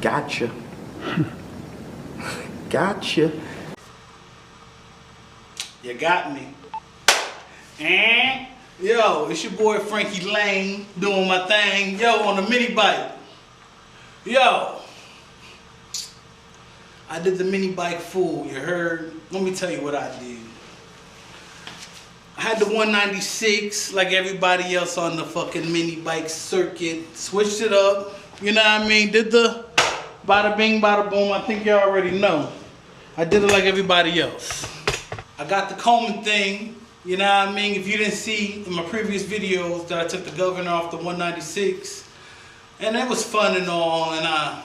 Gotcha. Gotcha. You got me. And yo, it's your boy Frankie Lane doing my thing. Yo, on the mini bike. Yo, I did the mini bike full. You heard? Let me tell you what I did. I had the 196 like everybody else on the fucking mini bike circuit. Switched it up. You know what I mean? Did the bada bing, bada boom. I think you already know. I did it like everybody else. I got the Coleman thing, you know what I mean? If you didn't see in my previous videos that I took the governor off the 196, and it was fun and all, and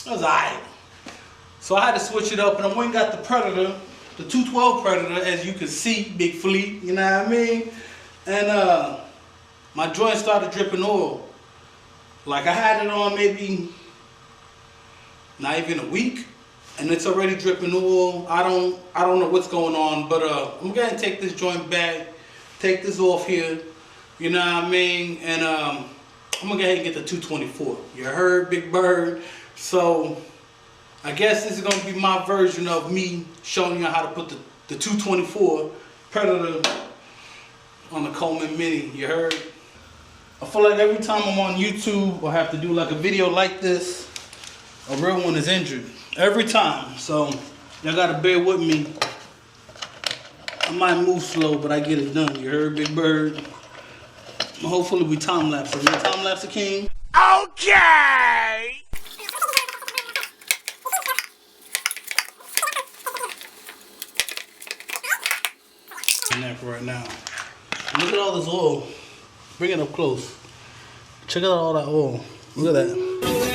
it was alright. So I had to switch it up, and I went and got the Predator, the 212 Predator, as you can see, big fleet, you know what I mean? And my joint started dripping oil. Like I had it on maybe not even a week, and it's already dripping oil. I don't know what's going on, but I'm gonna take this joint back, take this off here, you know what I mean? And I'm gonna go ahead and get the 224. You heard, Big Bird? So I guess this is gonna be my version of me showing you how to put the 224 Predator on the Coleman Mini. You heard? I feel like every time I'm on YouTube or have to do like a video like this, a real one is injured. Every time. So y'all gotta bear with me. I might move slow, but I get it done. You heard, Big Bird? Hopefully we time lapse. Are we time lapse the king? Okay! In there for right now. Look at all this oil. Bring it up close. Check out all that oil. Look at that.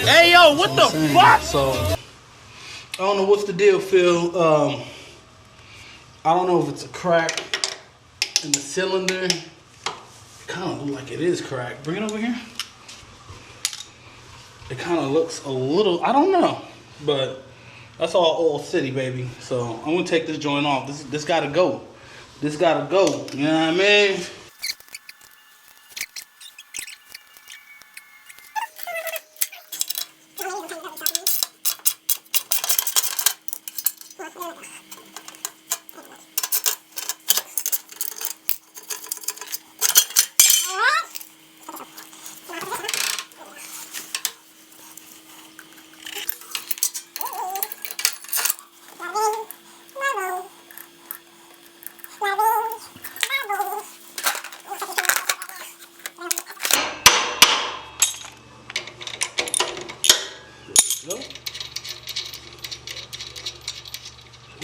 Hey yo, what the fuck? So I don't know what's the deal, Phil. I don't know if it's a crack in the cylinder. It kind of looks like it is cracked. Bring it over here. It kind of looks a little, I don't know. But that's all oil city, baby. So I'm gonna take this joint off. This gotta go. This gotta go. You know what I mean?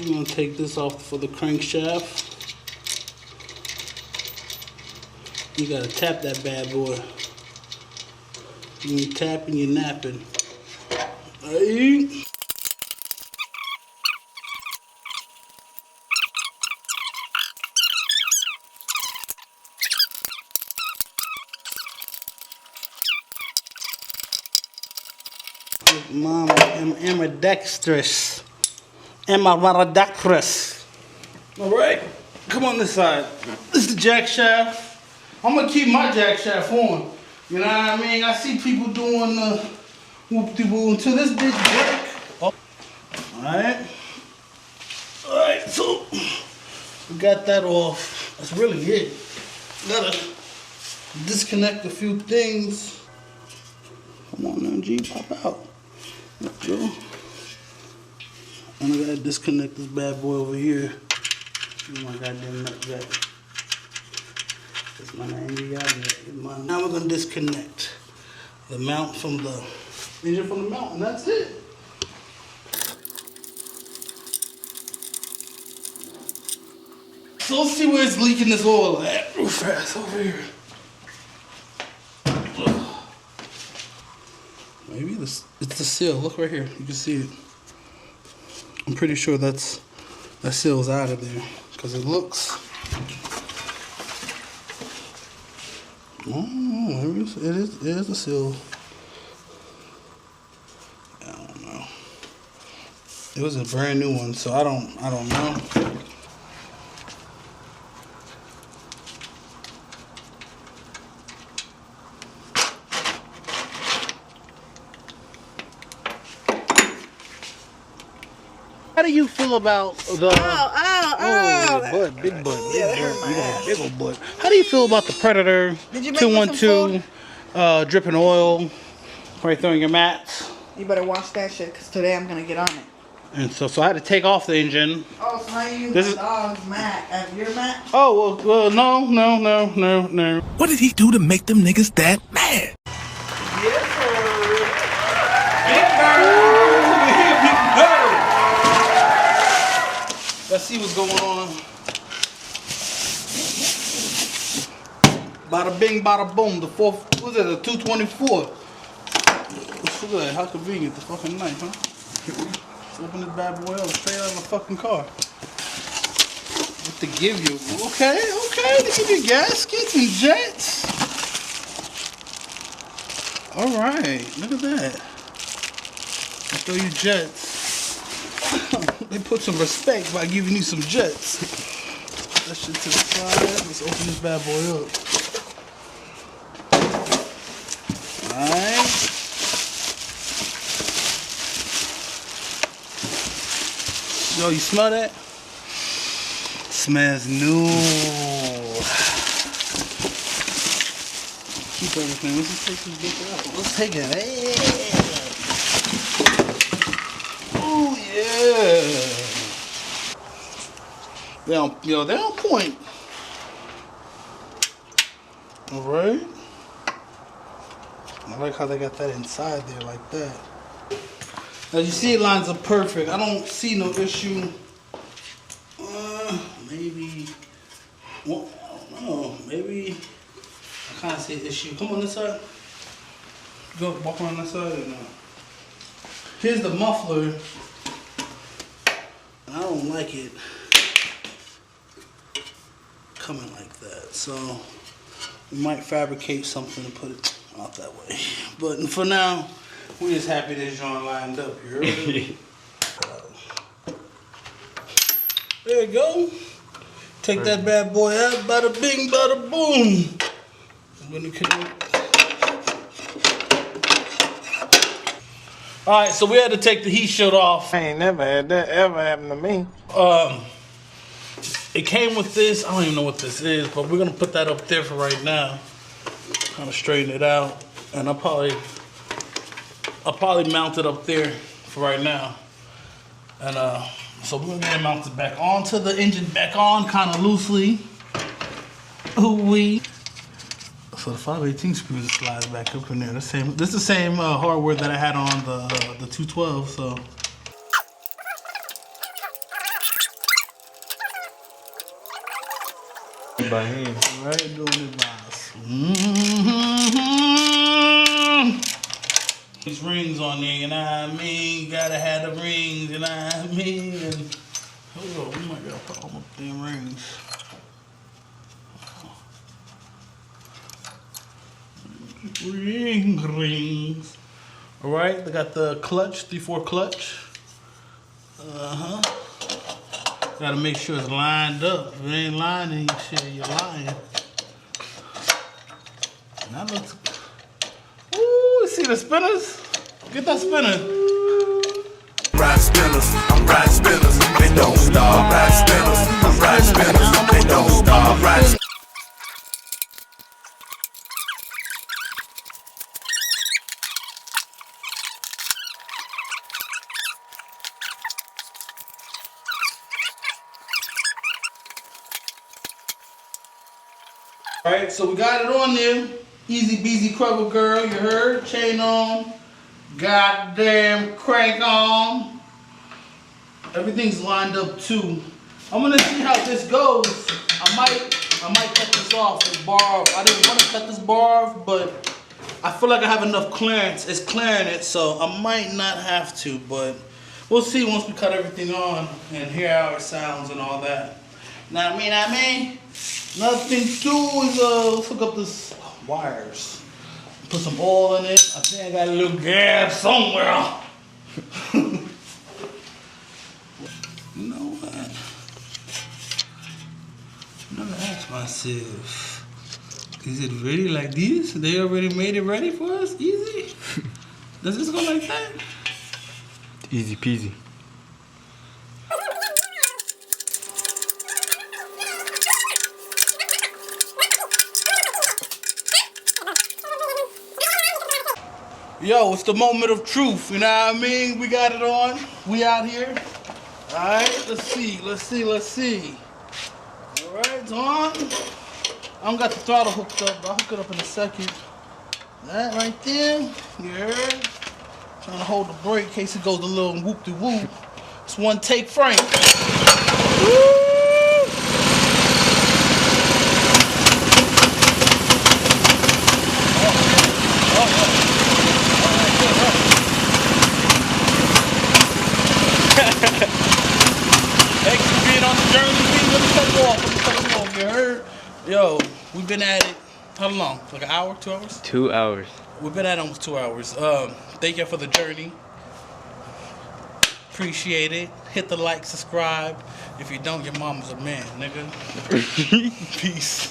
I'm gonna take this off for the crankshaft. You gotta tap that bad boy. You tapping, you're napping. Hey. Mom, I'm ambidextrous. Ambidextrous. All right, come on this side. This is the jack shaft. I'm gonna keep my jack shaft on. You know what I mean? I see people doing the whoop-de-woo until this bitch break. Oh. All right, so we got that off. That's really it. Gotta disconnect a few things. Come on now, G, pop out. There we go. And I gotta disconnect this bad boy over here. Oh my goddamn nut jack. That's my name. Now we're gonna disconnect the mount from the engine from the mount, and that's it. So let's see where it's leaking this oil at real fast over here. Maybe it's the seal. Look right here. You can see it. I'm pretty sure that seal's out of there because it looks. Oh, it is a seal. I don't know. It was a brand new one, so I don't know. How do you feel about the big butt, Yeah, that hurt my ass. big old butt? How do you feel about the Predator 212 dripping oil right there on your mats? You better watch that shit, because today I'm gonna get on it. And so I had to take off the engine. Oh, so how you use my dog's mat? Your mat? Oh, well, no. What did he do to make them niggas that mad? Yes, sir. Big bird. Let's see what's going on. Bada bing, bada boom. The 224. Look at that. How convenient. The fucking knife, huh? Let's open this bad boy up straight out of the fucking car. What to give you? Okay. They give you gaskets and jets. Alright, look at that. They throw you jets. They put some respect by giving you some jets. Put that shit to the side. Let's open this bad boy up. Alright. Yo, you smell that? Smells new. Keep everything. Let's just take this bitch out. Let's take it. Hey. Oh yeah. They're on point. All right. I like how they got that inside there like that. As you see, it lines up perfect. I don't see no issue. Maybe. Well, I don't know. Maybe. I kind of see an issue. Come on this side. Go walk around that side or no? Here's the muffler. And I don't like it coming like that. So we might fabricate something and put it out that way. But for now, we're just happy this joint lined up here. There you go. Take that bad boy out. Bada bing, bada boom. Alright, so we had to take the heat shield off. I ain't never had that ever happen to me. It came with this. I don't even know what this is, but we're gonna put that up there for right now. Kind of straighten it out, and I'll probably mount it up there for right now. And so we're gonna get it mounted back onto the engine, back on kind of loosely. Ooh-wee. So the 5/18 screw just slides back up in there. This is the same hardware that I had on the 212. So. By hand. Right, doing it by us. These rings on there, you know what I mean? You gotta have the rings, you know what I mean? And hold on, we might gotta put almost damn rings. Rings. Alright, they got the clutch, 3/4 clutch. Gotta make sure it's lined up. If it ain't lined, then you're lying. That looks. Ooh, you see the spinners? Get that spinner. Ride spinners, I'm ride spinners, they don't stop. Ride spinners, I'm ride spinners, they don't stop. Ride spinners. Alright, so we got it on there. Easy beasy crubber girl, you heard? Chain on. Goddamn crank on. Everything's lined up too. I'm gonna see how this goes. I might cut this off, this bar off. I didn't want to cut this bar off, but I feel like I have enough clearance. It's clearing it, so I might not have to, but we'll see once we cut everything on and hear how it sounds and all that. Know what I mean? Nothing to is let's hook up this wires. Put some oil in it. I think I got a little gas somewhere. You know what? I never asked myself, is it ready like this? They already made it ready for us? Easy? Does this go like that? Easy peasy. Yo, it's the moment of truth, you know what I mean? We got it on. We out here. Alright, let's see. Alright, it's on. I don't got the throttle hooked up, but I'll hook it up in a second. That right there. You heard? Trying to hold the brake in case it goes a little whoop-de-whoop. It's one take frame. Woo! Thanks for being on the journey. Let me cut it off. You heard? Yo, we've been at it. How long? Like an hour? 2 hours? 2 hours. We've been at it almost 2 hours. Thank you for the journey. Appreciate it. Hit the like, subscribe. If you don't, your mama's a man, nigga. Peace.